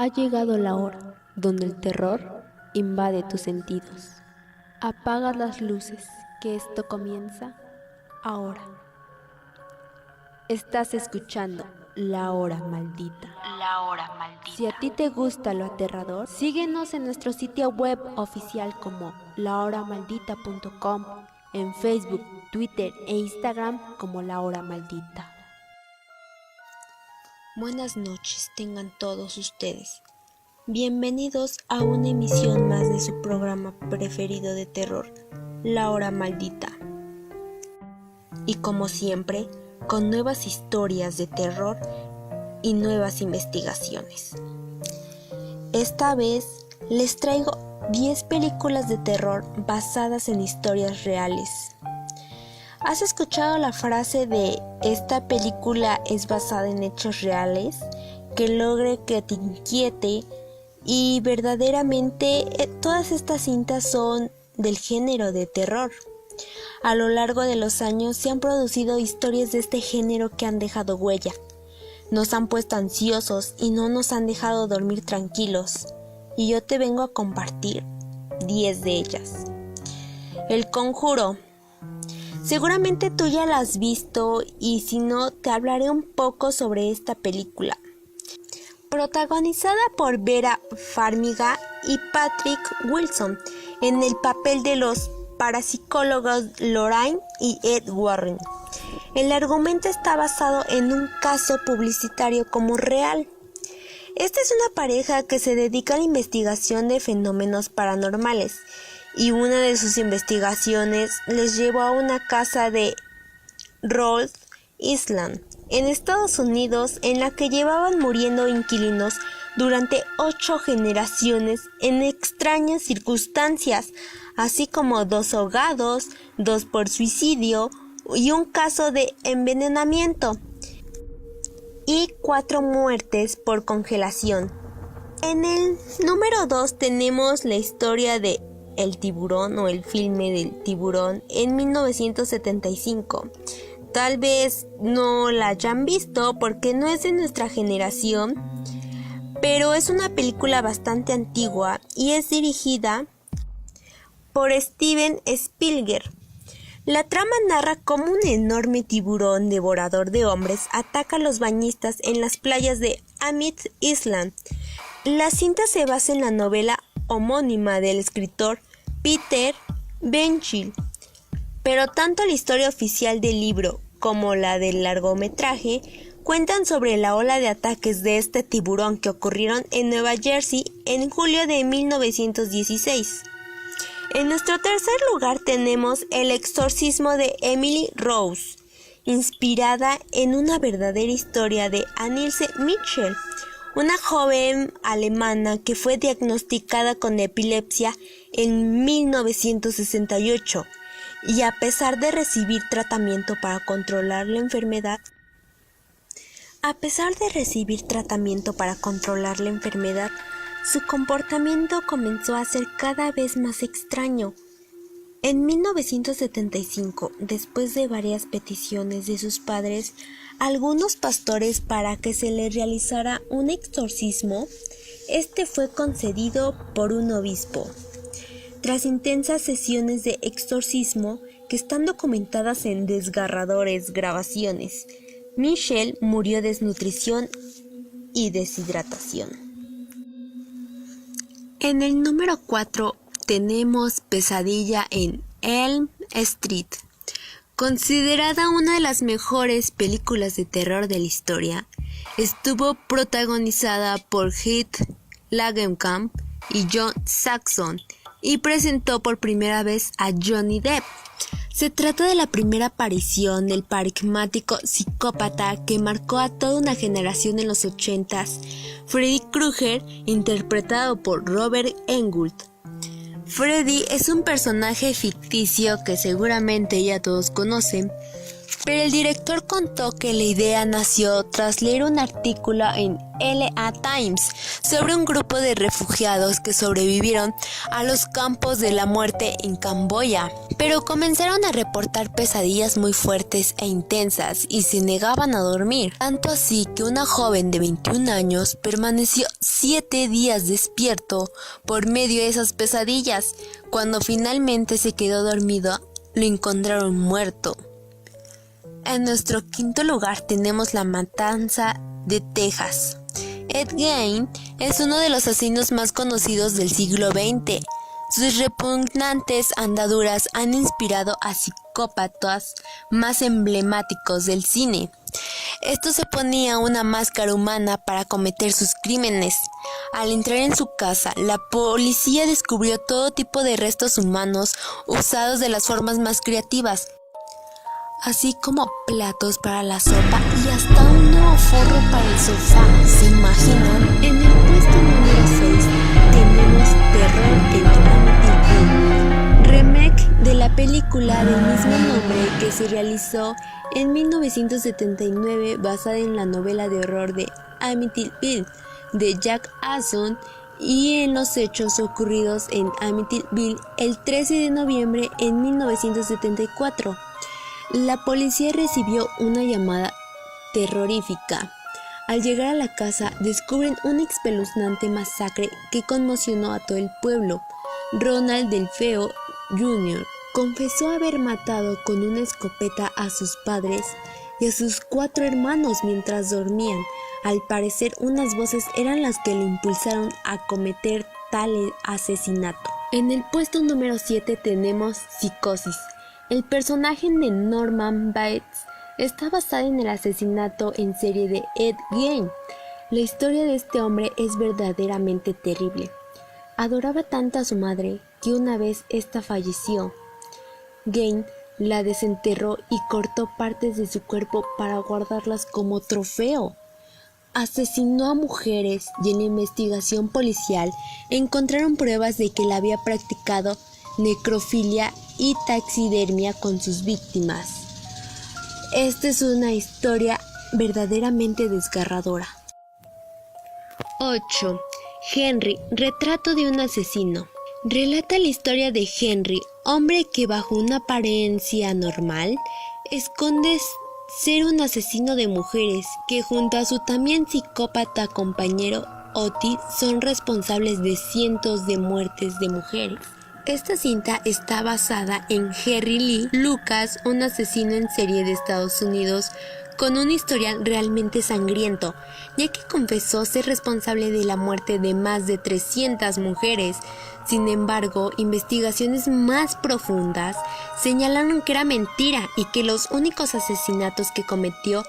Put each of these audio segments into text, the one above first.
Ha llegado la hora donde el terror invade tus sentidos. Apaga las luces, que esto comienza ahora. Estás escuchando La Hora Maldita. La Hora Maldita. Si a ti te gusta lo aterrador, síguenos en nuestro sitio web oficial como lahoramaldita.com, en Facebook, Twitter e Instagram como La Hora Maldita. Buenas noches tengan todos ustedes. Bienvenidos a una emisión más de su programa preferido de terror, La Hora Maldita. Y como siempre, con nuevas historias de terror y nuevas investigaciones. Esta vez les traigo 10 películas de terror basadas en historias reales. ¿Has escuchado la frase de esta película es basada en hechos reales? Que logre que te inquiete, y verdaderamente todas estas cintas son del género de terror. A lo largo de los años se han producido historias de este género que han dejado huella. Nos han puesto ansiosos y no nos han dejado dormir tranquilos. Y yo te vengo a compartir 10 de ellas. El Conjuro. Seguramente tú ya la has visto y si no, te hablaré un poco sobre esta película. Protagonizada por Vera Farmiga y Patrick Wilson en el papel de los parapsicólogos Lorraine y Ed Warren. El argumento está basado en un caso publicitario como real. Esta es una pareja que se dedica a la investigación de fenómenos paranormales y una de sus investigaciones les llevó a una casa de Rhode Island, en Estados Unidos, en la que llevaban muriendo inquilinos durante 8 generaciones en extrañas circunstancias, así como 2 ahogados, 2 por suicidio y un caso de envenenamiento, y 4 muertes por congelación. En el número 2 tenemos la historia de El Tiburón o el filme del tiburón en 1975. Tal vez no la hayan visto porque no es de nuestra generación, pero es una película bastante antigua y es dirigida por Steven Spielberg. La trama narra cómo un enorme tiburón devorador de hombres ataca a los bañistas en las playas de Amite Island. La cinta se basa en la novela homónima del escritor Peter Benchley, pero tanto la historia oficial del libro como la del largometraje cuentan sobre la ola de ataques de este tiburón que ocurrieron en Nueva Jersey en julio de 1916. En nuestro tercer lugar tenemos El exorcismo de Emily Rose, inspirada en una verdadera historia de Anneliese Michel, una joven alemana que fue diagnosticada con epilepsia en 1968 y a pesar de recibir tratamiento para controlar la enfermedad, su comportamiento comenzó a ser cada vez más extraño. En 1975, después de varias peticiones de sus padres, algunos pastores para que se le realizara un exorcismo, este fue concedido por un obispo. Tras intensas sesiones de exorcismo que están documentadas en desgarradores grabaciones, Michelle murió de desnutrición y deshidratación. En el número 4 tenemos Pesadilla en Elm Street. Considerada una de las mejores películas de terror de la historia, estuvo protagonizada por Heath Langenkamp y John Saxon y presentó por primera vez a Johnny Depp. Se trata de la primera aparición del paradigmático psicópata que marcó a toda una generación en los 80s, Freddy Krueger, interpretado por Robert Englund. Freddy es un personaje ficticio que seguramente ya todos conocen, Pero el director contó que la idea nació tras leer un artículo en LA Times sobre un grupo de refugiados que sobrevivieron a los campos de la muerte en Camboya, pero comenzaron a reportar pesadillas muy fuertes e intensas y se negaban a dormir, tanto así que una joven de 21 años permaneció 7 días despierto por medio de esas pesadillas. Cuando finalmente se quedó dormido, lo encontraron muerto. En nuestro quinto lugar tenemos la matanza de Texas. Ed Gein es uno de los asesinos más conocidos del siglo XX. Sus repugnantes andaduras han inspirado a psicópatas más emblemáticos del cine. Esto se ponía una máscara humana para cometer sus crímenes. Al entrar en su casa, la policía descubrió todo tipo de restos humanos usados de las formas más creativas, así como platos para la sopa y hasta un nuevo forro para el sofá. ¿Se imaginan? En el puesto número 6 tenemos Terror en Amityville, remake de la película del mismo nombre que se realizó en 1979 basada en la novela de horror de Amityville de Jack Anson y en los hechos ocurridos en Amityville el 13 de noviembre en 1974. La policía recibió una llamada terrorífica. Al llegar a la casa, descubren una espeluznante masacre que conmocionó a todo el pueblo. Ronald Delfeo Jr. confesó haber matado con una escopeta a sus padres y a sus 4 hermanos mientras dormían. Al parecer, unas voces eran las que le impulsaron a cometer tal asesinato. En el puesto número 7 tenemos Psicosis. El personaje de Norman Bates está basado en el asesinato en serie de Ed Gein. La historia de este hombre es verdaderamente terrible. Adoraba tanto a su madre que una vez ésta falleció. Gein la desenterró y cortó partes de su cuerpo para guardarlas como trofeo. Asesinó a mujeres y en la investigación policial encontraron pruebas de que él había practicado necrofilia y taxidermia con sus víctimas. Esta es una historia verdaderamente desgarradora. 8. Henry, retrato de un asesino. Relata la historia de Henry, hombre que bajo una apariencia normal esconde ser un asesino de mujeres que junto a su también psicópata compañero Otis son responsables de cientos de muertes de mujeres. Esta cinta está basada en Henry Lee Lucas, un asesino en serie de Estados Unidos con un historial realmente sangriento, ya que confesó ser responsable de la muerte de más de 300 mujeres. Sin embargo, investigaciones más profundas señalaron que era mentira y que los únicos asesinatos que cometió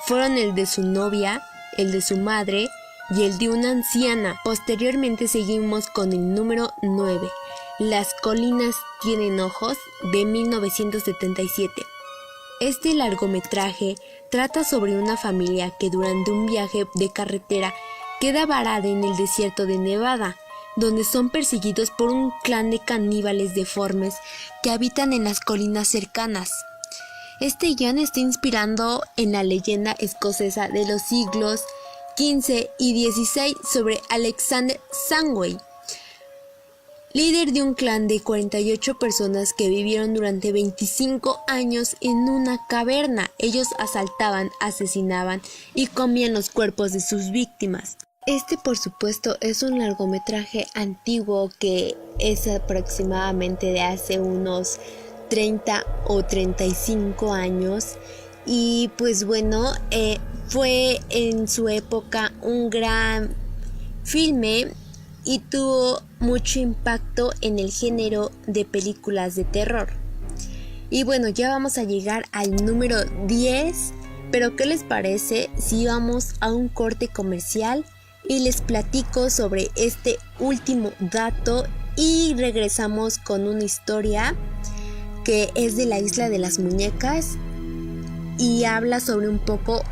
fueron el de su novia, el de su madre y el de una anciana. Posteriormente seguimos con el número 9. Las colinas tienen ojos, de 1977. Este largometraje trata sobre una familia que durante un viaje de carretera queda varada en el desierto de Nevada, donde son perseguidos por un clan de caníbales deformes que habitan en las colinas cercanas. Este guion está inspirando en la leyenda escocesa de los siglos XV y XVI sobre Alexander Samway, líder de un clan de 48 personas que vivieron durante 25 años en una caverna. Ellos asaltaban, asesinaban y comían los cuerpos de sus víctimas. Este, por supuesto, es un largometraje antiguo que es aproximadamente de hace unos 30 o 35 años. Y pues bueno, fue en su época un gran filme y tuvo mucho impacto en el género de películas de terror. Y bueno, ya vamos a llegar al número 10, pero ¿qué les parece si vamos a un corte comercial y les platico sobre este último dato y regresamos con una historia que es de la Isla de las Muñecas y habla sobre un poco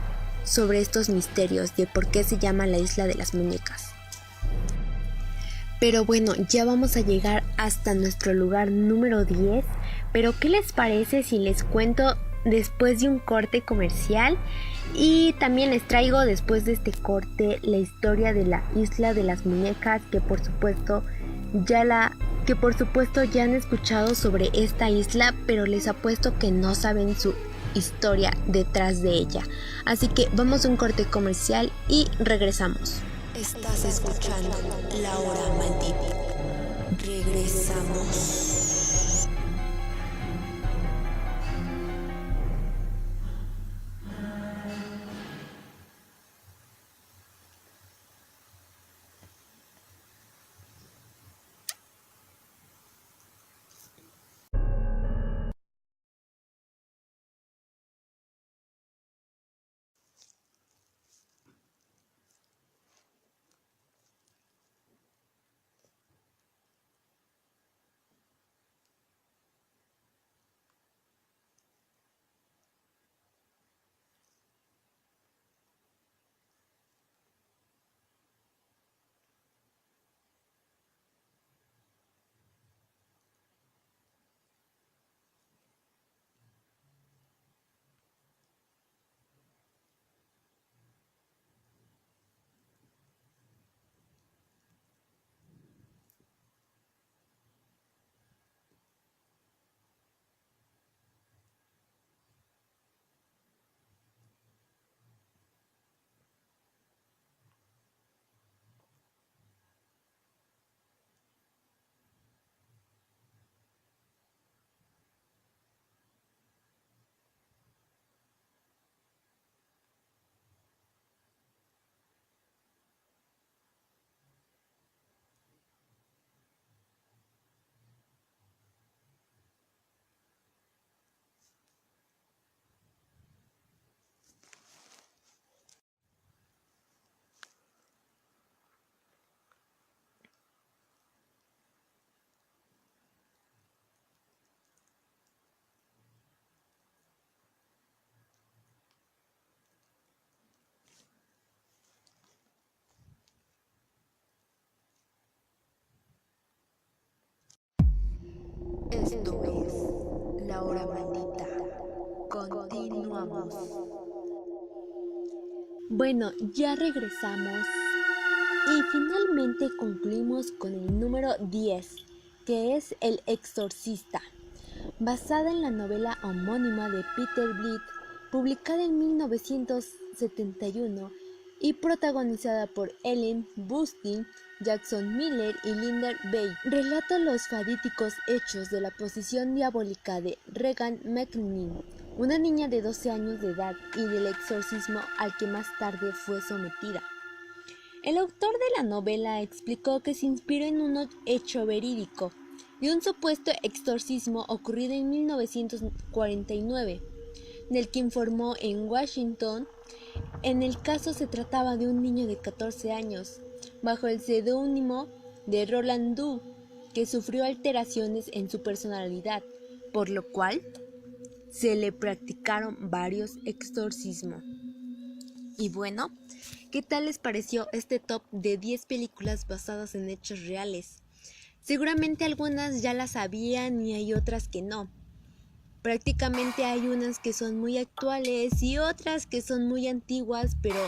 sobre estos misterios de por qué se llama la Isla de las Muñecas? Pero bueno, ya vamos a llegar hasta nuestro lugar número 10. Pero ¿qué les parece si les cuento después de un corte comercial y también les traigo después de este corte la historia de la Isla de las Muñecas que por supuesto ya han escuchado sobre esta isla, pero les apuesto que no saben su historia detrás de ella. Así que vamos a un corte comercial y regresamos. Estás escuchando La Hora Maldita. Regresamos. Esto es La Hora Maldita. Continuamos. Bueno, ya regresamos y finalmente concluimos con el número 10, que es El Exorcista, basada en la novela homónima de Peter Blyth, publicada en 1971 y protagonizada por Ellen Burstyn, Jackson Miller y Linda Bay. Relata los fatídicos hechos de la posesión diabólica de Regan McNeil, una niña de 12 años de edad, y del exorcismo al que más tarde fue sometida. El autor de la novela explicó que se inspiró en un hecho verídico de un supuesto exorcismo ocurrido en 1949, del que informó en Washington. En el caso se trataba de un niño de 14 años, bajo el seudónimo de Roland Doe, que sufrió alteraciones en su personalidad, por lo cual se le practicaron varios exorcismos. Y bueno, ¿qué tal les pareció este top de 10 películas basadas en hechos reales? Seguramente algunas ya las sabían y hay otras que no. Prácticamente hay unas que son muy actuales y otras que son muy antiguas, pero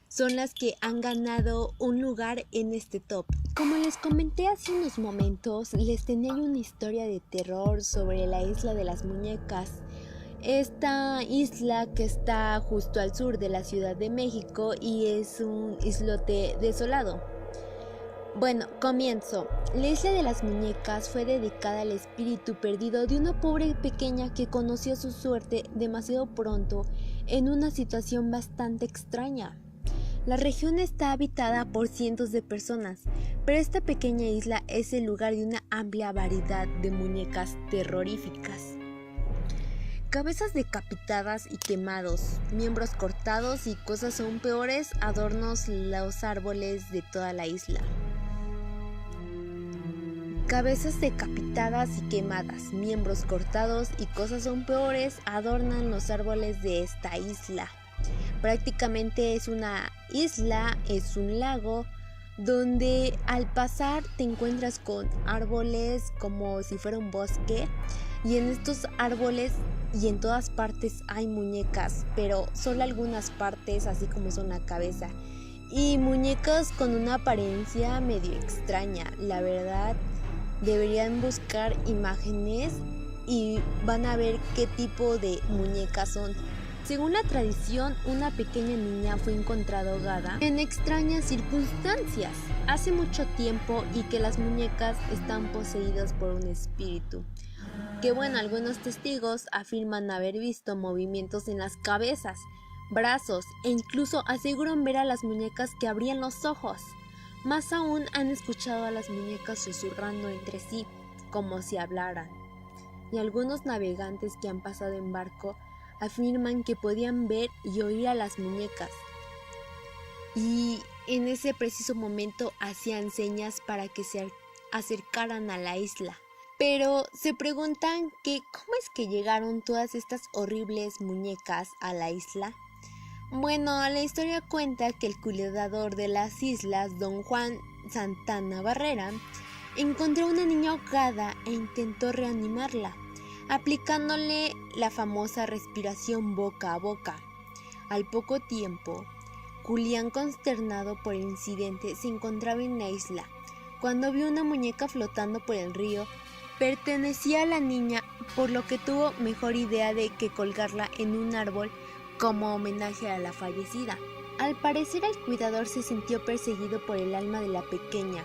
son las que han ganado un lugar en este top. Como les comenté hace unos momentos, les tenía una historia de terror sobre la Isla de las Muñecas. Esta isla que está justo al sur de la Ciudad de México y es un islote desolado. Bueno, comienzo. La Isla de las Muñecas fue dedicada al espíritu perdido de una pobre pequeña que conoció su suerte demasiado pronto en una situación bastante extraña. La región está habitada por cientos de personas, pero esta pequeña isla es el lugar de una amplia variedad de muñecas terroríficas. Cabezas decapitadas y quemados, miembros cortados y cosas aún peores adornan los árboles de toda la isla. Cabezas decapitadas y quemadas, miembros cortados y cosas aún peores adornan los árboles de esta isla. Prácticamente es una isla, es un lago donde al pasar te encuentras con árboles como si fuera un bosque, y en estos árboles y en todas partes hay muñecas, pero solo algunas partes, así como son la cabeza, y muñecas con una apariencia medio extraña. La verdad, deberían buscar imágenes y van a ver qué tipo de muñecas son. Según la tradición, una pequeña niña fue encontrada ahogada en extrañas circunstancias hace mucho tiempo, y que las muñecas están poseídas por un espíritu. Que bueno, algunos testigos afirman haber visto movimientos en las cabezas, brazos, e incluso aseguran ver a las muñecas que abrían los ojos. Más aún, han escuchado a las muñecas susurrando entre sí, como si hablaran. Y algunos navegantes que han pasado en barco afirman que podían ver y oír a las muñecas, y en ese preciso momento hacían señas para que se acercaran a la isla. Pero se preguntan que ¿cómo es que llegaron todas estas horribles muñecas a la isla? Bueno, la historia cuenta que el cuidador de las islas, don Juan Santana Barrera, encontró a una niña ahogada e intentó reanimarla, aplicándole la famosa respiración boca a boca. Al poco tiempo, Julián, consternado por el incidente, se encontraba en la isla cuando vio una muñeca flotando por el río. Pertenecía a la niña, por lo que tuvo mejor idea de que colgarla en un árbol como homenaje a la fallecida. Al parecer, el cuidador se sintió perseguido por el alma de la pequeña,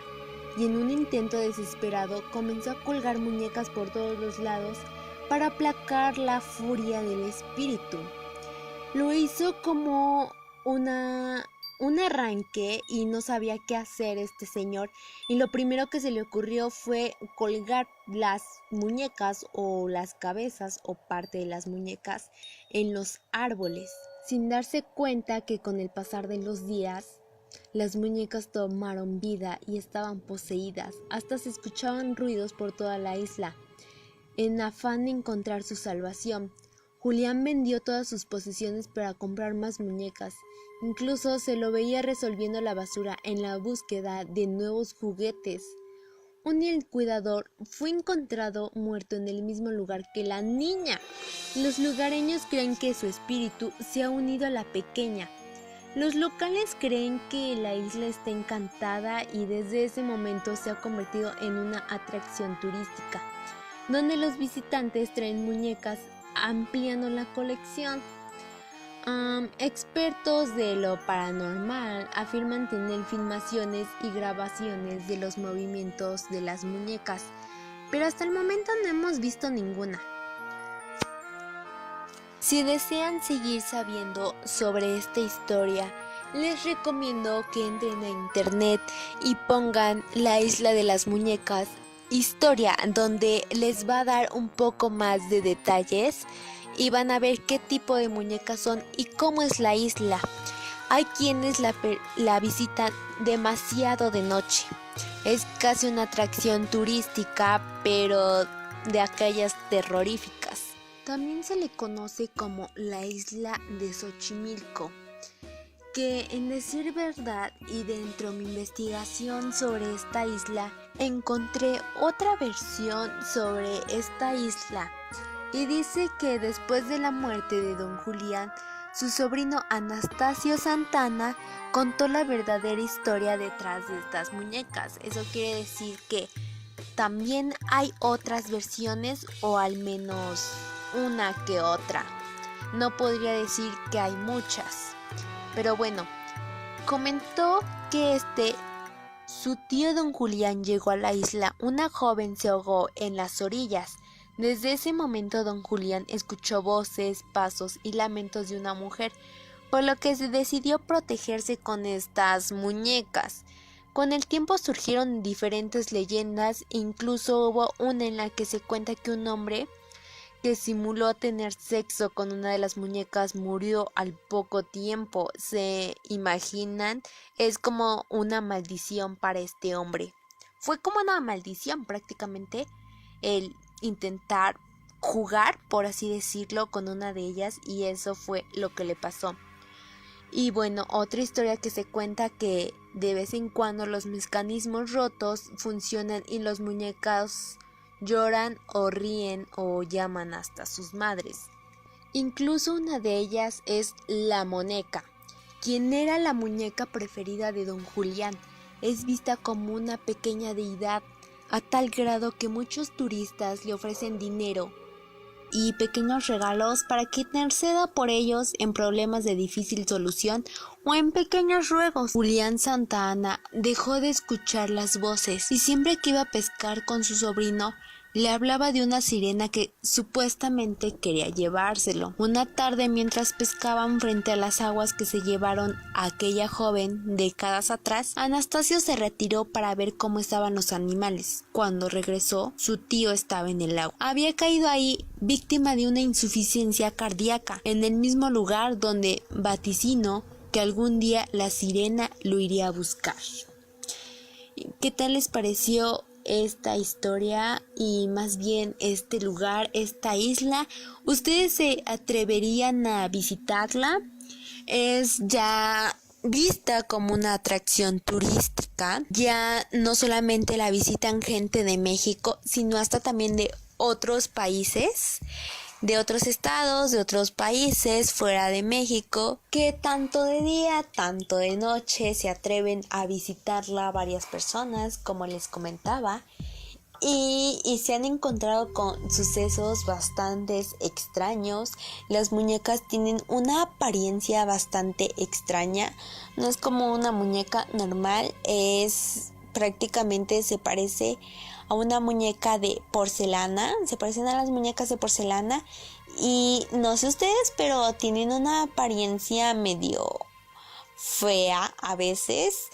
y en un intento desesperado comenzó a colgar muñecas por todos los lados para aplacar la furia del espíritu. Lo hizo como un arranque y no sabía qué hacer este señor, y lo primero que se le ocurrió fue colgar las muñecas o las cabezas o parte de las muñecas en los árboles, sin darse cuenta que con el pasar de los días las muñecas tomaron vida y estaban poseídas. Hasta se escuchaban ruidos por toda la isla. En afán de encontrar su salvación, Julián vendió todas sus posesiones para comprar más muñecas. Incluso se lo veía resolviendo la basura en la búsqueda de nuevos juguetes. Un día el cuidador fue encontrado muerto en el mismo lugar que la niña. Los lugareños creen que su espíritu se ha unido a la pequeña. Los locales creen que la isla está encantada, y desde ese momento se ha convertido en una atracción turística, donde los visitantes traen muñecas ampliando la colección. Expertos de lo paranormal afirman tener filmaciones y grabaciones de los movimientos de las muñecas, pero hasta el momento no hemos visto ninguna. Si desean seguir sabiendo sobre esta historia, les recomiendo que entren a internet y pongan La Isla de las Muñecas historia, donde les va a dar un poco más de detalles y van a ver qué tipo de muñecas son y cómo es la isla. Hay quienes la visitan demasiado de noche. Es casi una atracción turística, pero de aquellas terroríficas. También se le conoce como la isla de Xochimilco, que en decir verdad y dentro de mi investigación sobre esta isla, encontré otra versión sobre esta isla, y dice que después de la muerte de don Julián, su sobrino Anastasio Santana contó la verdadera historia detrás de estas muñecas. Eso quiere decir que también hay otras versiones, o al menos una que otra. No podría decir que hay muchas. Pero bueno, comentó que su tío don Julián llegó a la isla. Una joven se ahogó en las orillas. Desde ese momento don Julián escuchó voces, pasos y lamentos de una mujer, por lo que se decidió protegerse con estas muñecas. Con el tiempo surgieron diferentes leyendas, e incluso hubo una en la que se cuenta que un hombre que simuló tener sexo con una de las muñecas murió al poco tiempo. ¿Se imaginan? Es como una maldición para este hombre. Fue como una maldición prácticamente el intentar jugar, por así decirlo, con una de ellas, y eso fue lo que le pasó. Y bueno, otra historia que se cuenta que de vez en cuando los mecanismos rotos funcionan y los muñecos lloran o ríen o llaman hasta sus madres. Incluso una de ellas es la Moneca, quien era la muñeca preferida de don Julián. Es vista como una pequeña deidad, a tal grado que muchos turistas le ofrecen dinero y pequeños regalos para que interceda por ellos en problemas de difícil solución o en pequeños ruegos. Julián Santa Anna dejó de escuchar las voces y siempre que iba a pescar con su sobrino le hablaba de una sirena que supuestamente quería llevárselo. Una tarde, mientras pescaban frente a las aguas que se llevaron a aquella joven décadas atrás, Anastasio se retiró para ver cómo estaban los animales. Cuando regresó, su tío estaba en el agua. Había caído ahí víctima de una insuficiencia cardíaca, en el mismo lugar donde vaticinó que algún día la sirena lo iría a buscar. ¿Qué tal les pareció esta historia y más bien este lugar, esta isla? ¿Ustedes se atreverían a visitarla? Es ya vista como una atracción turística. Ya no solamente la visitan gente de México, sino hasta también de otros países, de otros estados, de otros países fuera de México, que tanto de día, tanto de noche se atreven a visitarla varias personas, como les comentaba, y se han encontrado con sucesos bastante extraños. Las muñecas tienen una apariencia bastante extraña, no es como una muñeca normal, es prácticamente se parece a una muñeca de porcelana, se parecen a las muñecas de porcelana y no sé ustedes, pero tienen una apariencia medio fea a veces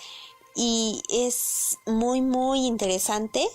y es muy interesante.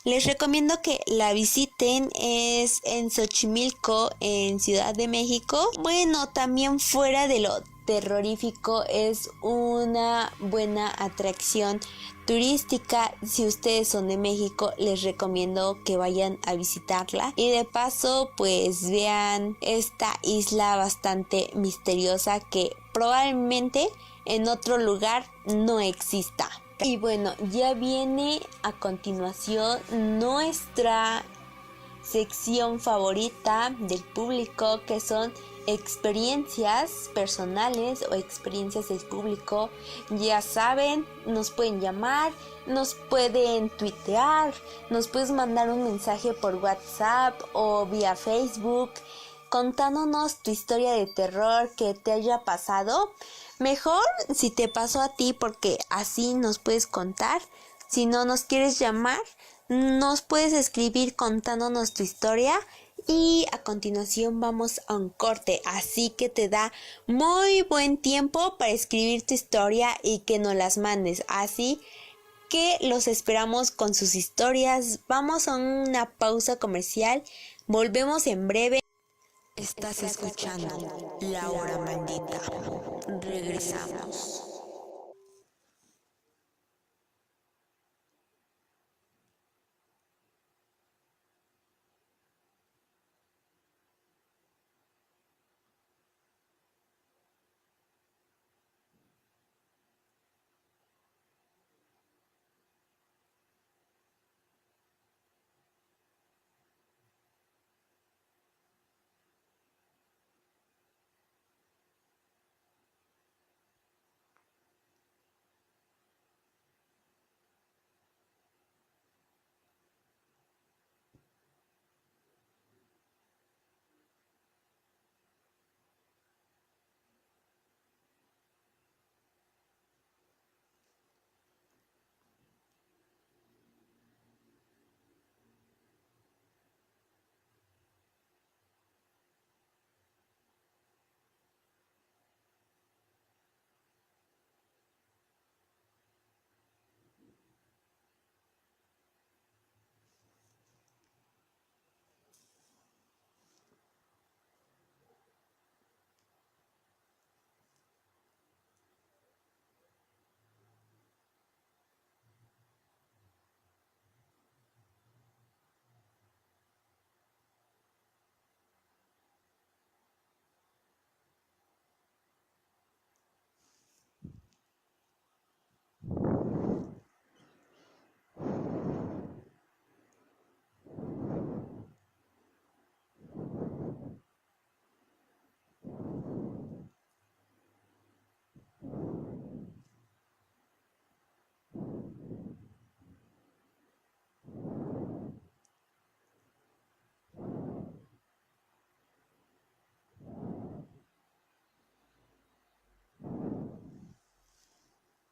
Les recomiendo que la visiten, es en Xochimilco, en Ciudad de México. Bueno, también fuera de lo terrorífico, es una buena atracción turística. Si ustedes son de México, les recomiendo que vayan a visitarla y de paso pues vean esta isla bastante misteriosa que probablemente en otro lugar no exista. Y bueno, ya viene a continuación nuestra sección favorita del público, que son experiencias personales o experiencias del público. Ya saben, nos pueden llamar, nos pueden tuitear, nos puedes mandar un mensaje por WhatsApp o vía Facebook contándonos tu historia de terror que te haya pasado. Mejor si te pasó a ti, porque así nos puedes contar. Si no nos quieres llamar, nos puedes escribir contándonos tu historia y a continuación vamos a un corte, así que te da muy buen tiempo para escribir tu historia y que nos las mandes, así que los esperamos con sus historias. Vamos a una pausa comercial, volvemos en breve. Estás escuchando La Hora Maldita. Regresamos.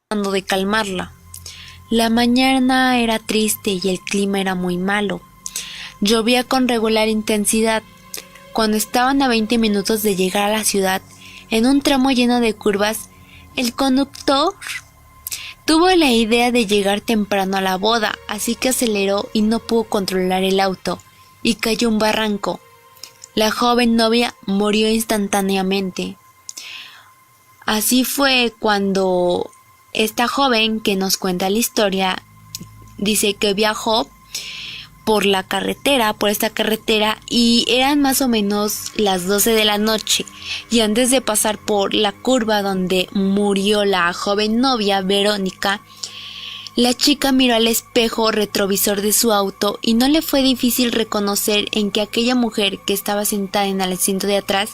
tratando de calmarla. La mañana era triste y el clima era muy malo. Llovía con regular intensidad. Cuando estaban a 20 minutos de llegar a la ciudad, en un tramo lleno de curvas, el conductor tuvo la idea de llegar temprano a la boda, así que aceleró y no pudo controlar el auto, y cayó un barranco. La joven novia murió instantáneamente. Así fue cuando esta joven que nos cuenta la historia dice que viajó por esta carretera, y eran más o menos las 12 de la noche, y antes de pasar por la curva donde murió la joven novia Verónica, la chica miró al espejo retrovisor de su auto y no le fue difícil reconocer en que aquella mujer que estaba sentada en el asiento de atrás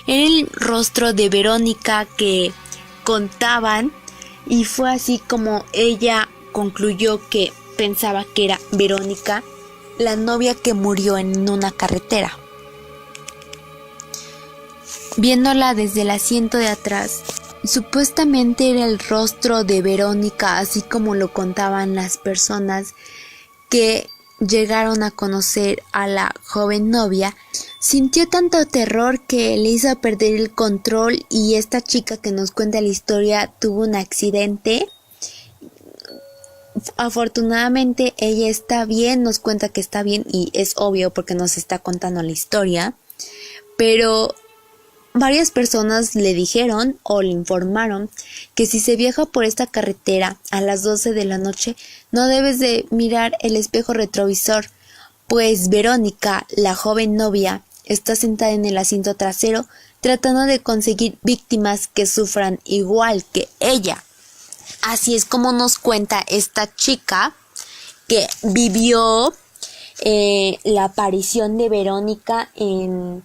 era el rostro de Verónica que contaban, y fue así como ella concluyó que pensaba que era Verónica, la novia que murió en una carretera. Viéndola desde el asiento de atrás, supuestamente era el rostro de Verónica, así como lo contaban las personas que llegaron a conocer a la joven novia. Sintió tanto terror que le hizo perder el control, y esta chica que nos cuenta la historia tuvo un accidente. Afortunadamente ella está bien, nos cuenta que está bien, y es obvio porque nos está contando la historia, pero varias personas le dijeron o le informaron que si se viaja por esta carretera a las 12 de la noche no debes de mirar el espejo retrovisor, pues Verónica, la joven novia, está sentada en el asiento trasero tratando de conseguir víctimas que sufran igual que ella. Así es como nos cuenta esta chica que vivió la aparición de Verónica en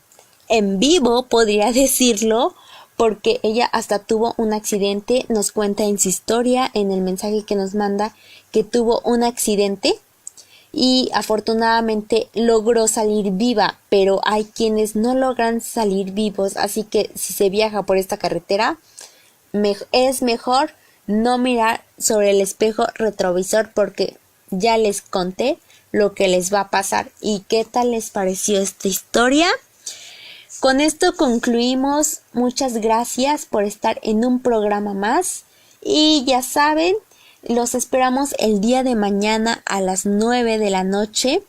vivo, podría decirlo, porque ella hasta tuvo un accidente. Nos cuenta en su historia, en el mensaje que nos manda, que tuvo un accidente y afortunadamente logró salir viva, pero hay quienes no logran salir vivos, así que si se viaja por esta carretera es mejor no mirar sobre el espejo retrovisor, porque ya les conté lo que les va a pasar. ¿Y qué tal les pareció esta historia? Con esto concluimos. Muchas gracias por estar en un programa más, y ya saben, los esperamos el día de mañana a las 9 de la noche,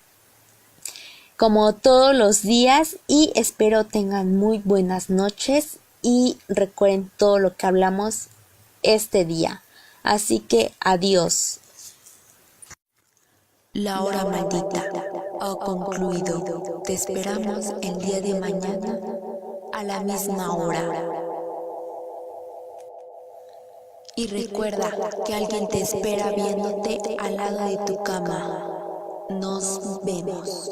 como todos los días, y espero tengan muy buenas noches y recuerden todo lo que hablamos este día. Así que adiós. La hora maldita ha concluido. Te esperamos el día de mañana a la misma hora. Y recuerda que alguien te espera viéndote al lado de tu cama. Nos vemos.